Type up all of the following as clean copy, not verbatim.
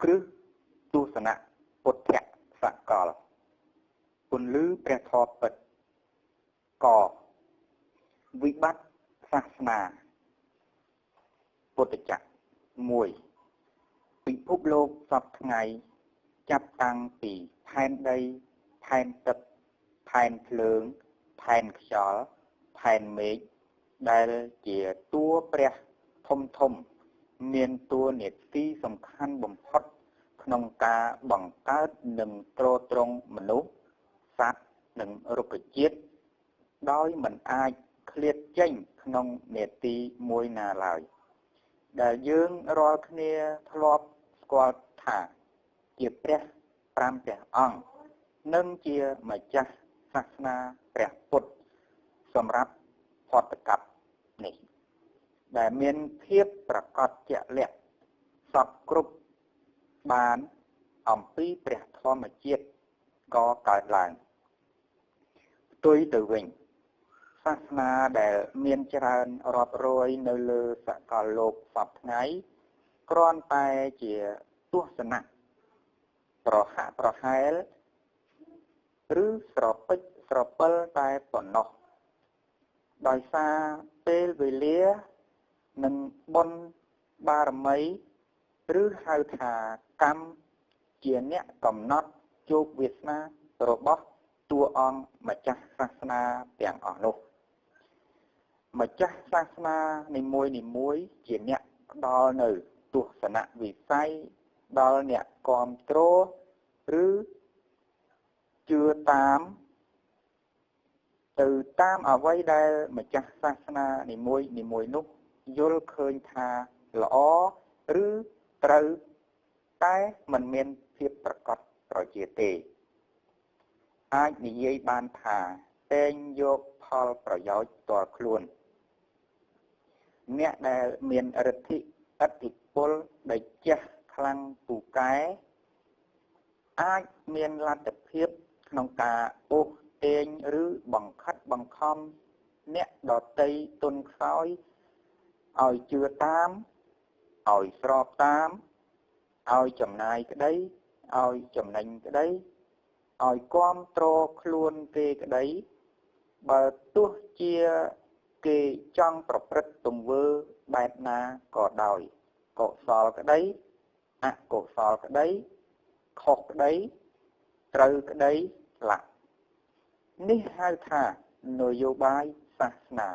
គ្រឹះទស្សនៈពុទ្ធសកលពន្លឺព្រះធម៌ពិតកវិបត្តិសាសនាពុទ្ធចក្រ1ពិភពលោកសពថ្ងៃចាប់តាំងពីផែនដីផែនទឹកផែនភ្លើងផែនខ្យល់ផែនមេឃដែលជាតួព្រះធំមានតួនាទីសំខាន់បំផុតក្នុងការបង្កើតនិងទ្រទ្រង់មនុស្សសត្វនិងរុក្ខជាតិដោយមិនអាចឃ្លាតចេញក្នុងនាទីមួយណាឡើយដែលយើងរាល់គ្នាធ្លាប់ស្គាល់ថាជាព្រះ5ព្រះអង្គនិងជាម្ចាស់សាសនាព្រះពុទ្ធសម្រាប់ផតកັບនេះដែលមានភាពប្រកបជាក់លាក់សពគ្រប់បានអំពីព្រះធម្មជាតិក៏កើតឡើងផ្ទុយទៅវិញសាសនាដែលមានច្រើនរាប់រយនៅលើសកលលោកសពថ្ងៃគ្រាន់តែជាទស្សនៈប្រហាក់ប្រហែលឬស្រពេចស្រពិលតែប៉ុណ្ណោះដោយសារពេលវេលានិងបុណ្យបារមីឬហៅថាកម្មជាអ្នកកំណត់ជោគវាសនារបស់តួអង្គម្ចាស់សាសនាទាំងអស់នោះម្ចាស់សាសនានីមួយជាអ្នកផ្ដល់នៅទស្សនវិស័យដល់អ្នកគាំទ្រឬជឿតាមអ្វីដែលម្ចាស់សាសនានីមួយនោះយល់ឃើញថាល្អឬត្រូវតែមិនមានភាពប្រកបប្រជាទេអាចនិយាយបានថាតែងយកផលប្រយោជន៍ផ្ទាល់ខ្លួនអ្នកដែលមានឫទ្ធិឥទ្ធិពលដែលចេះខ្លាំងពូកែអាចមានលទ្ធភាពក្នុងការអូសទាញឬបង្ខិតបង្ខំអ្នកដទៃទុនខ្សោយឲ្យជឿតាមឲ្យស្របតាមឲ្យចំណាយក្តីឲ្យចំណេញក្តីឲ្យគាំទ្រខ្លួនគេក្តីបើទោះជាគេចង់ប្រព្រឹត្តទង្វើបែបណាក៏ដោយកុសលក្តីអកុសលក្តីខុសក្តីត្រូវក្តីខ្លះនេះហៅថានយោបាយសាសនា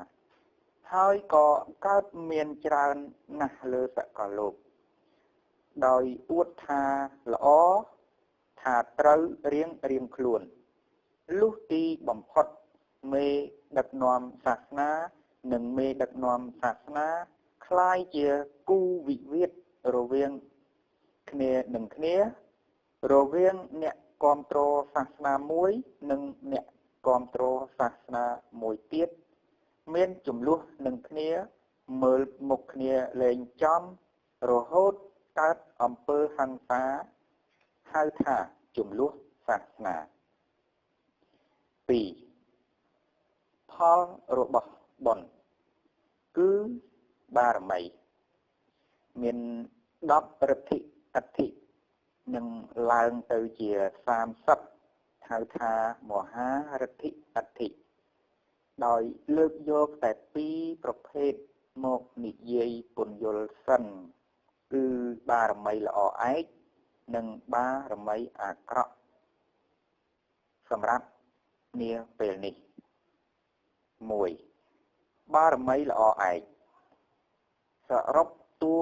ហើយក៏កើតមានច្រើនណាស់លើសកលលោកដោយអួតថាល្អថាត្រូវរៀងខ្លួនលុះទីបំផុតមេដឹកនាំសាសនានិងមេដឹកនាំសាសនាคล้ายជាគូវិវាទរវាងគ្នានឹងគ្នារវាងអ្នកគាំទ្រសាសនាមួយនិងអ្នកគាំទ្រសាសនាមួយទៀតមានចំនួននឹងគ្នាមើលមុខគ្នាលែងចំរហូតកើតអំពើហិង្សាហៅថាចំនួនសាសនា2ផលរបស់បុណ្យគឺបារមីមាន10ឫទ្ធិអធិនឹងឡើងទៅជា30ហៅថាមហាឫទ្ធិអធិដោយលើកយកតែ2ប្រភេទមកនិយាយពន្យល់សិនគឺបារមីល្អឯកនិងបារមីអាក្រក់សម្រាប់នាពេលនេះ1បារមីល្អឯកសរុបតួ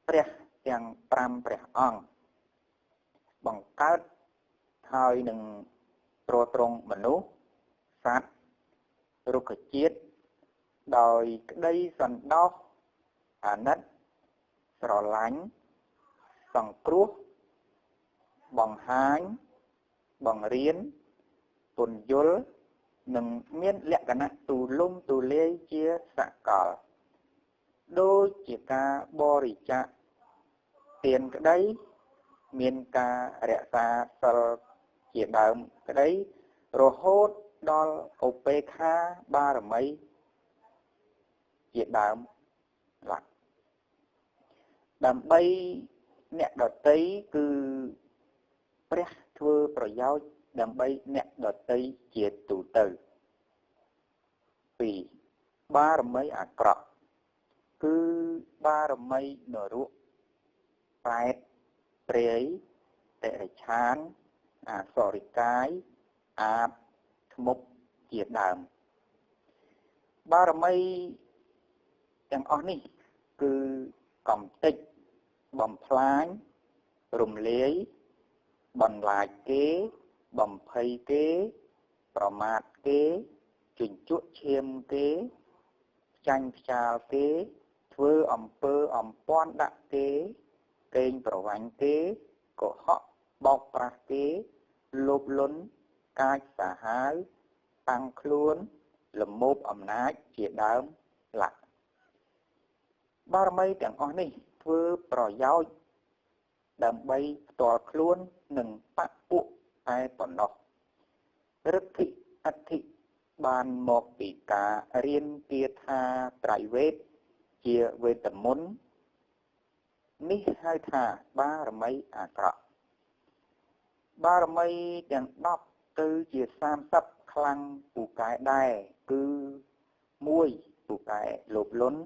ព្រះទាំង5ព្រះអង្គបង្កើតហើយនឹងទ្រទ្រង់មនុស្សសត្វរុក្ខជាតិដោយក្តីសន្តោសអាណិតស្រឡាញ់សង្គ្រោះបង្ហាញបង្រៀនពន្យល់និងមានលក្ខណៈទូលំទូលាយជាសកលដូចជាការបរិច្ចាគទានក្តីមានការរក្សាសិលជាដើមក្តីរហូតដល់ឧបេក្ខាបារមីជាដើមឡើយដើម្បី អ្នកដតីគឺព្រះធ្វើប្រយោជន៍ដើម្បីអ្នកដតីជាទូទៅ 2. បារមីអាក្រក់គឺបារមីនរកប្រែតព្រាយតិរិឆានអសរិកាយអាបធ្មប់ជាដើមបារមីទាំងអស់នេះគឺកំតិចបំផ្លាញរំលាយបន្លាចគេបំភ័យគេប្រមាថគេជញ្ជក់ឈាមគេចាញ់ខ្យាលគេធ្វើអំពើអំពាន់ដាក់គេកេងប្រវាញ់គេកុហកបោកប្រាស់គេលោភលន់កាចសាហាវតាំងខ្លួនលមោបអំណាចជាដើមលក្ខបារមីទាំងអស់នេះធ្វើប្រយោជន៍ដើម្បីផ្ទាល់ខ្លួននិងបពុតែប៉ុណ្ណោះឫទ្ធិអធិបានមកពីការរៀនគាថាត្រៃវេទជាវេទមន្តនេះហៅថាបារមីអាក្រក់បារមីទាំង10ទៅជា30ខ្លាំងពូកែដែរគឺ1ពូកែលោភលន់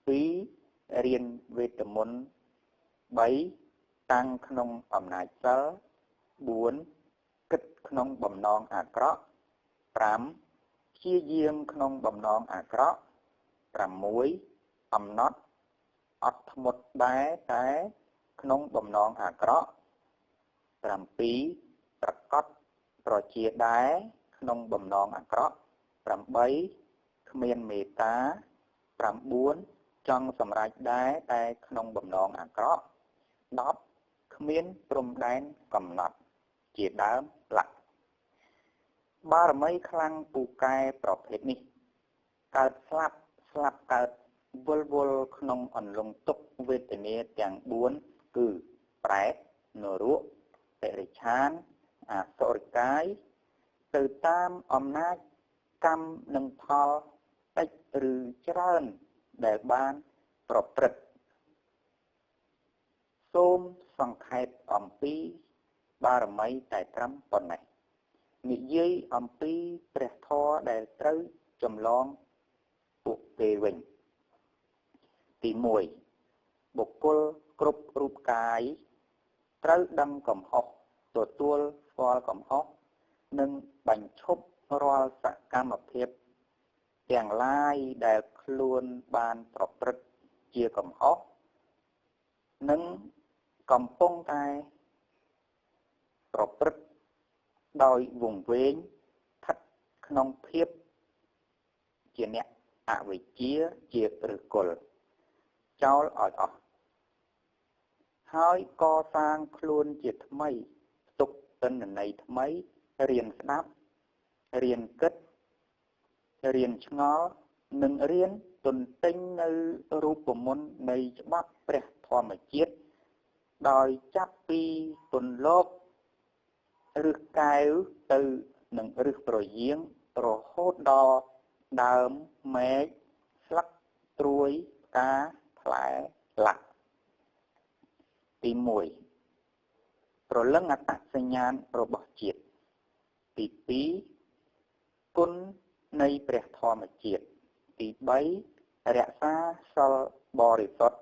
2រៀនវេទមន្ត3តាំងក្នុងអំណាចសិល4គិតក្នុងបំណងអាក្រក់5ព្យាយាមក្នុងបំណងអាក្រក់6អំណត់អត់ធ្មត់ដែរតែក្នុងបំណងអាក្រក់7ប្រកបប្រជាដែរក្នុងបំណងអាក្រក់8គ្មានមេត្តា9ចង់សម្រេចដែរតែក្នុងបំណងអាក្រក់10គ្មានព្រំដែនកំណត់ជាដើមលក្ខបារមីខ្លាំងពូកែប្រភេទនេះកើតស្លាប់កើតវល់ក្នុងអន្លង់ទុក្ខវេទនាទាំង4គឺប្រែតនរកតិរិឆានអសុរកាយទៅតាមអំណាចកម្មនិងផលតិចឬច្រើនដែលបានប្រព្រឹត្តសូមសង្ខេបអំពីបារមីតែត្រឹមប៉ុណ្ណេះនិយាយអំពីព្រះធម៌ដែលត្រូវចម្លងពួកគេវិញទី1បុគ្គលគ្រប់រូបកាយត្រូវដឹងកំហុសទទួលស្គាល់កំហុសនិងបញ្ឈប់រាល់សកម្មភាពទាំងឡាយដែលខ្លួនបានប្រព្រឹត្តជាកំហុសនិងកំពុងតែប្រព្រឹត្តដោយវង្វេងស្ថិតក្នុងភាពជាអ្នកអវិជ្ជាជាឫសគល់ចោលឲ្យអស់ហើយកសាងខ្លួនជាថ្មីផ្ទុកទិន្នន័យថ្មីរៀនស្ដាប់រៀនគិតរៀនឆ្ងល់និងរៀនទន្ទិញនៅរូបមន្តនៃច្បាប់ព្រះធម្មជាតិដោយចាប់ពីពន្លកឫសកែវទៅនឹងឫសប្រយាងរហូតដល់ដើមមែកស្លឹកត្រួយផ្កាផ្លែលាក់ទី1ប្រលឹងអត្តសញ្ញាណរបស់ជាតិទី2គុណនៃព្រះធម្មជាតិទី3រក្សាសិលបរិសុទ្ធ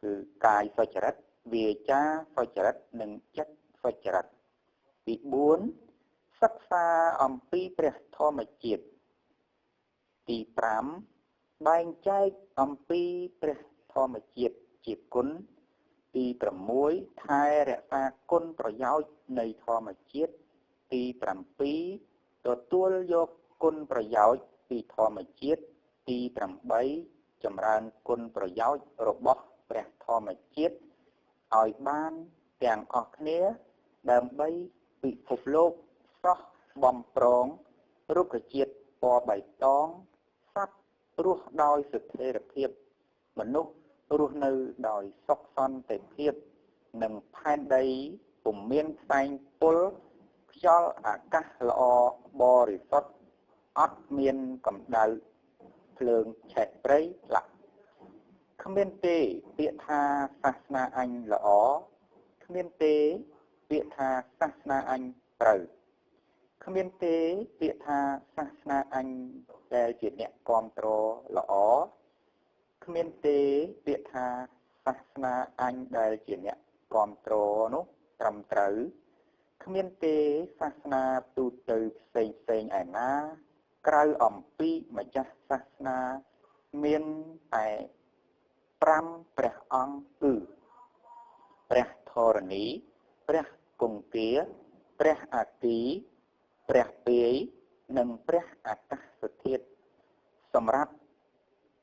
គឺកាយសុចរិតវាចាសុចរិតនិងចិត្តសុចរិតទី4សិក្សាអំពីព្រះធម្មជាតិទី5បែងចែកអំពីព្រះធម្មជាតិជាគុណទី6ថែរក្សាគុណប្រយោជន៍នៃធម្មជាតិទី7ទទួលយកគុណប្រយោជន៍ពីធម្មជាតិទី8ចម្រើនគុណប្រយោជន៍របស់ព្រះធម្មជាតិឲ្យបានទាំងអស់គ្នាដើម្បីពិភពលោកស្រស់បំប្រងរុក្ខជាតិពណ៌បៃតងសត្វរស់ដោយស្ថិរភាពមនុស្សរស់នៅដោយសុខសន្តិភាពនិងផែនដីពុំមានផ្សែងពុលខ្យល់អាកាសល្អបរិសុទ្ធអត់មានកម្ដៅភ្លើងឆេះព្រៃលាក់ គ្មានទេពាក្យថាសាសនាអញល្អគ្មានទេពាក្យថាសាសនាអញត្រូវគ្មានទេពាក្យថាសាសនាអញដែលជាអ្នកគ្រប់គ្រងល្អគ្មានទេពាក្យថាសាសនាអញដែលជាអ្នកគ្រប់គ្រងនោះត្រឹមត្រូវគ្មានទេសាសនាទូទៅផ្សេងឯណាក្រៅអំពីម្ចាស់សាសនាមានតែ5ព្រះអង្គគឺព្រះធរណីព្រះគង្គាព្រះអាគីព្រះពាយនិងព្រះអាកាសធាតុសម្រាប់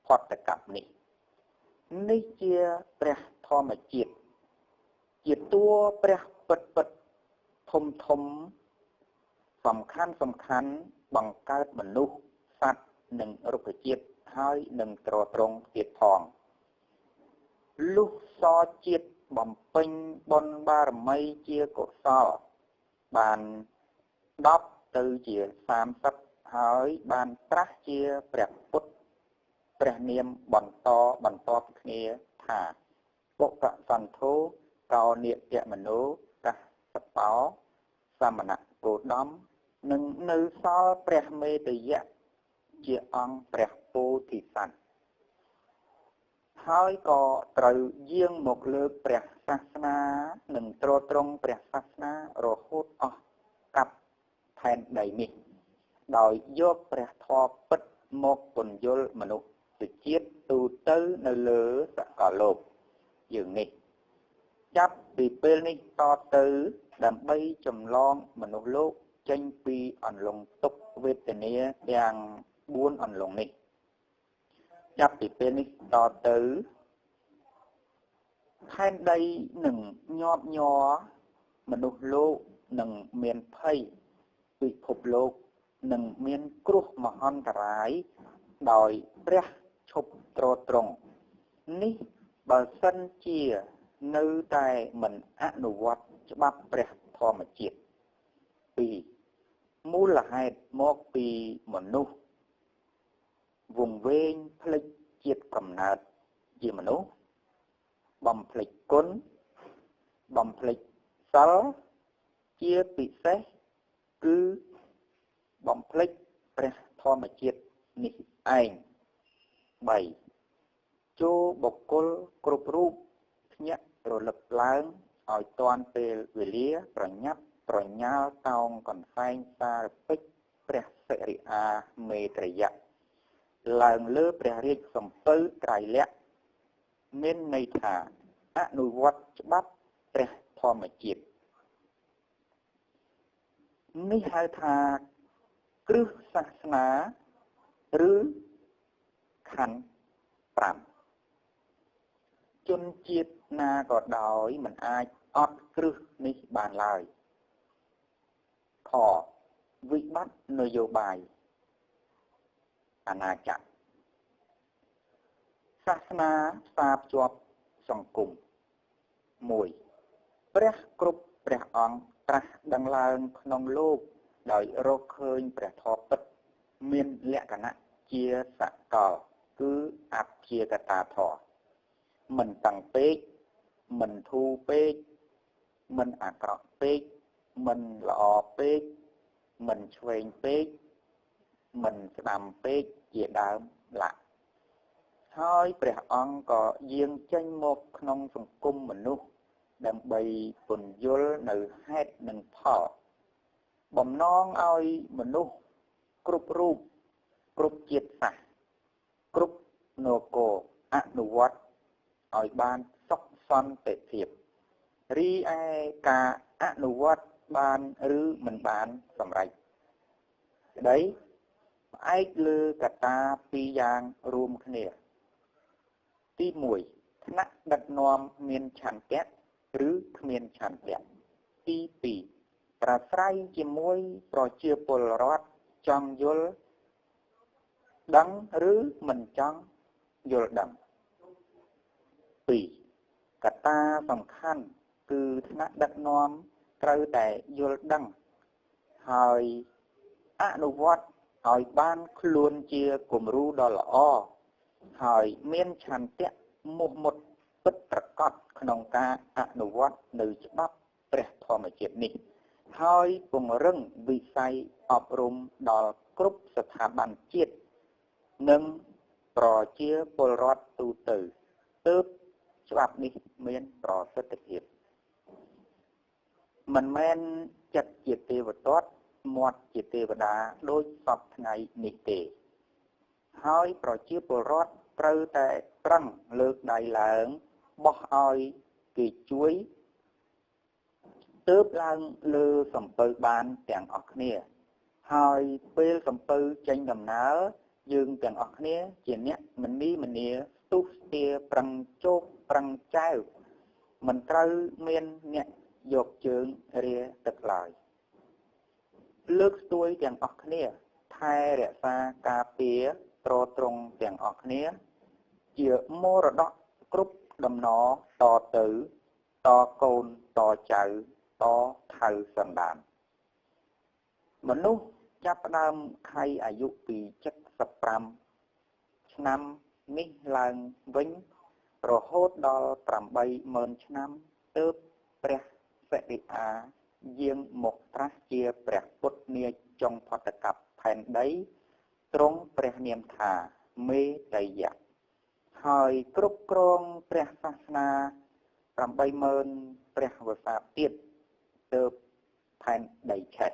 ផតកម្មនេះជាព្រះធម្មជាតិជាតួព្រះពិតធំសំខាន់បង្កើតមនុស្សសត្វនិងរុក្ខជាតិហើយនឹងត្រត្រង់ទៀតផងលុះសជាតិបំពេញបុណ្យបារមីជាកុសលបាន10ទៅជា30ហើយបានត្រាស់ជាព្រះពុទ្ធព្រះនាមបន្តគ្នាថាបុព្វសន្ធោកោនិយមនោកសបោសមណៈគោតមនឹងនៅសល់ព្រះមេតយៈជាអង្គព្រះពោធិសត្វហើយក៏ត្រូវយាងមកលើកព្រះសាសនានិងត្រត្រង់ព្រះសាសនារហូតអស់កັບផែនដីនេះដោយយកព្រះធម៌ពិតមកពន្យល់មនុស្សជាតិទូទៅនៅលើសកលលោកយើងនេះចាប់ពីពេលនេះតទៅដើម្បីចម្លងមនុស្សលោកចេញពីអន្លង់ទុក្ខវេទនាទាំង4អន្លង់នេះចាប់ពីពេលនេះតទៅផែនដីនឹងញាប់ញ័រមនុស្សលោកនឹងមានភ័យពិភពលោកនឹងមានគ្រោះមហន្តរាយដោយព្រះឈប់ត្រត្រង់នេះបើសិនជានៅតែមិនអនុវត្តច្បាប់ព្រះធម្មជាតិ2មូលហេតុមកពីមនុស្សវង្វេងភ្លេចជាតិកំណើតជាមនុស្សបំភ្លេចគុណបំភ្លេចសិលជាពិសេសគឺបំភ្លេចព្រះធម្មជាតិនេះឯង3ចូលបុគ្គលគ្រប់រូបភ្ញាក់រលឹកឡើងឲ្យទាន់ពេលវេលាប្រញាប់ប្រញាល់តោងកន្សែងសារពេចព្រះសិរិអាមេត្រយៈឡើងលើព្រះរាជសំពៅត្រៃលក្ខណ៍មានន័យថាអនុវត្តច្បាប់ព្រះធម្មជាតិនេះហៅថាគ្រឹះសាសនាឬខណ្ឌ5ជនជាតិណាក៏ដោយមិនអាចអត់គ្រឹះនេះបានឡើយខវិបត្តិនយោបាយអាណាចក្រសាសនាផ្សារភ្ជាប់សង្គម1ព្រះគ្រប់ព្រះអង្គត្រាស់ដឹងឡើងក្នុងលោកដោយរកឃើញព្រះធម៌ពិតមានលក្ខណៈជាសកលគឺអព្យាកតាធម៌មិនតាំងពេកមិនធូរពេកមិនអាក្រក់ពេកមិនល្អពេកមិនឆ្វេងពេកមិនស្ដាំពេកជាដើមឡាក់ហើយព្រះអង្គក៏យាងចេញមកក្នុងសង្គមមនុស្សដើម្បីពន្យល់នៅហេតុនិងផលបំណងឲ្យមនុស្សគ្រប់រូបគ្រប់ជាតិសាសន៍គ្រប់នគរអនុវត្តឲ្យបានសុខសន្តិភាពរីឯការអនុវត្តបានឬមិនបានសម្រេចក្តីផ្អែកលើកត្តា2យ៉ាងរួមគ្នាទី1ថ្នាក់ដឹកនាំមានឆន្ទៈឬគ្មានឆន្ទៈទី2ប្រស្រ័យជាមួយប្រជាពលរដ្ឋចង់យល់ដឹងឬមិនចង់យល់ដឹង2កត្តាសំខាន់គឺថ្នាក់ដឹកនាំត្រូវតែយល់ដឹងហើយអនុវត្តឲ្យបានខ្លួនជាគំរូដ៏ល្អហើយមានឆន្ទៈ មុខមុតពិតប្រកបក្នុងការអនុវត្តនៅច្បាប់ព្រះធម្មជាតិនេះហើយពង្រឹងវិស័យអប់រំដល់គ្រប់ស្ថាប័នជាតិនិងប្រជាពលរដ្ឋទូទៅទើបច្បាប់នេះមានប្រសិទ្ធភាពមិនមែនចិត្តជាទេវទត្តមាត់ជាទេវតាដូចសពថ្ងៃនេះទេហើយប្រជាពលរដ្ឋត្រូវតែប្រឹងលើកដៃឡើងបោះឲ្យគេជួយទើបឡើងលើសំពៅបានទាំងអស់គ្នាហើយពេលសំពៅចេញដំណើរយើងទាំងអស់គ្នាជាអ្នកមនីមនាស្ទុះស្ទាប្រឹងជោគប្រឹងចែវមិនត្រូវមានអ្នកយកជើងរាទឹកឡើយលើកស្ទួយទាំងអស់គ្នាថែរក្សាការពារត្រត្រង់ទាំងអស់គ្នាជាមរតកគ្រប់ដំណរតទៅតកូនតចៅតថៅសន្តានមនុស្សចាប់ផ្ដើមខៃអាយុពី75ឆ្នាំនេះឡើងវិញរហូតដល់ 80000 ឆ្នាំទើបព្រះសិរិអាយាងមកត្រាស់ជាព្រះពុទ្ធនាចុងផតកັບផែនដីទ្រង់ព្រះនាមថាមេតៃយៈហើយគ្រប់គ្រងព្រះសាសនា 80000 ព្រះវស្សាទៀតទើបផែនដីឆេះ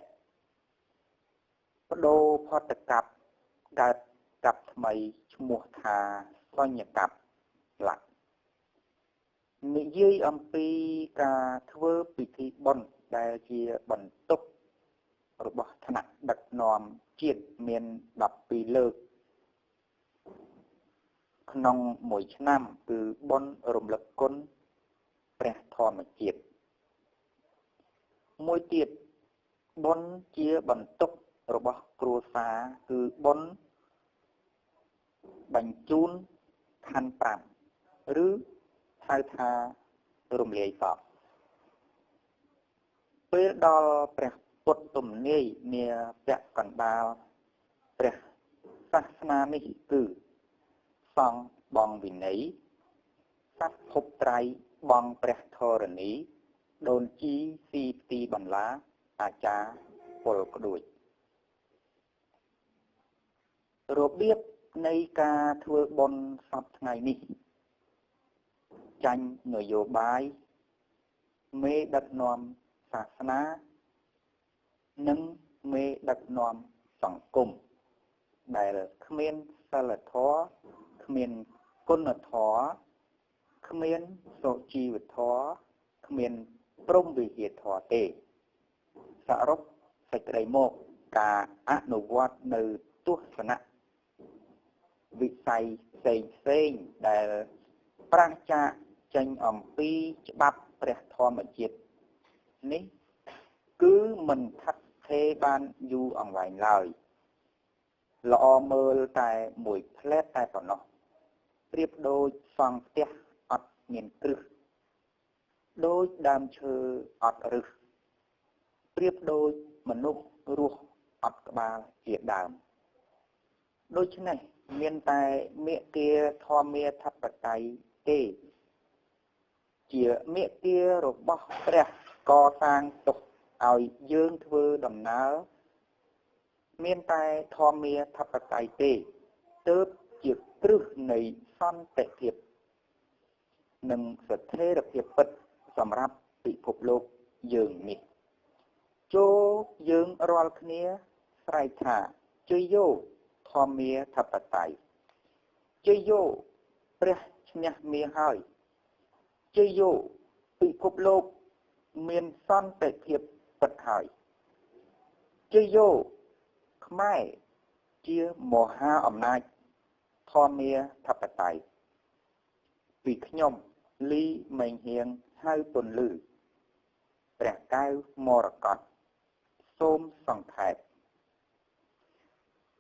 បដូរផតកັບកើតកັບថ្មីឈ្មោះថាសញ្ញកັບលក្ខនិយាយអំពីការធ្វើពិធីបុណ្យដែលជាបន្ទុករបស់ថ្នាក់ដឹកនាំជាតិមាន12លើកក្នុងមួយឆ្នាំគឺបុណ្យរំលឹកគុណព្រះធម្មជាតិមួយទៀតបុណ្យជាបន្ទុករបស់គ្រួសារគឺបុណ្យបញ្ជូនខណ្ឌ5ឬហៅថារំលាយសពពេលដល់ព្រះពុទ្ធទំនាយនាពាក់កណ្ដាលព្រះសាសនានេះគឺសង្ឃបងវិន័យសត្វភពត្រៃបងព្រះធរណីដូនជីស៊ីទីបន្លាអាចារ្យពលក្ដួចរបៀបនៃការធ្វើបុណ្យសពថ្ងៃនេះចាញ់នយោបាយមេដឹកនាំសាសនានិងមេដឹកនាំសង្គមដែលគ្មានសិលធម៌គ្មានគុណធម៌គ្មានសុជីវធម៌គ្មានព្រហ្មវិហារធម៌ទេសរុបសេចក្តីមកការអនុវត្តនៅទស្សនៈវិស័យផ្សេងដែលប្រាសចាកចេញអំពីច្បាប់ព្រះធម្មជាតិនេះគឺមិនថាត់ថេរបានយូរអង្វែងឡើយល្អមើលតែមួយផ្លែតតែប៉ុណ្ណោះប្រៀបដូចសង់ផ្ទះអត់មានគ្រឹះដូចដើមឈើអត់ឫសប្រៀបដូចមនុស្សរស់អត់ក្បាលជាដើមដូច្នេះមានតែមេគាធម្មាធិបតេយ្យទេជាមេគារបស់ព្រះកសាងទុកឲ្យយើងធ្វើដំណើរមានតែធម្មាធិបតេយ្យទេទើបជាគ្រឹះនៃសន្តិភាពនិងស្ថិរភាពពិតសម្រាប់ពិភពលោកយើងនេះចូលយើងរាល់គ្នាស្រែកថាជ័យយោធម្មាធិបតេយ្យជ័យយោព្រះឈ្នះមារហើយជ័យយោពិភពលោកមានសន្តិភាពពិតហើយជ័យយោខ្មែរជាមហាអំណាចធម្មាធិបតេយ្យពីខ្ញុំលីមេងហៀងហៅពន្លឺព្រះកែវមរកតសូមសង្ខេប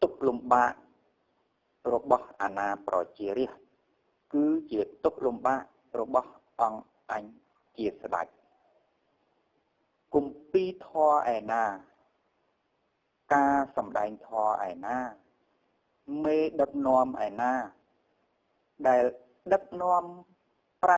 ទុក្ខលំបាករបស់អាណាប្រជារាស្ត្រគឺជាទុក្ខលំបាករបស់អង្គអញជាស្ដេចគម្ពីរធម៌ឯណាការសម្ដែងធម៌ឯណាមេដឹកនាំឯណាដែល ដឹកនាំ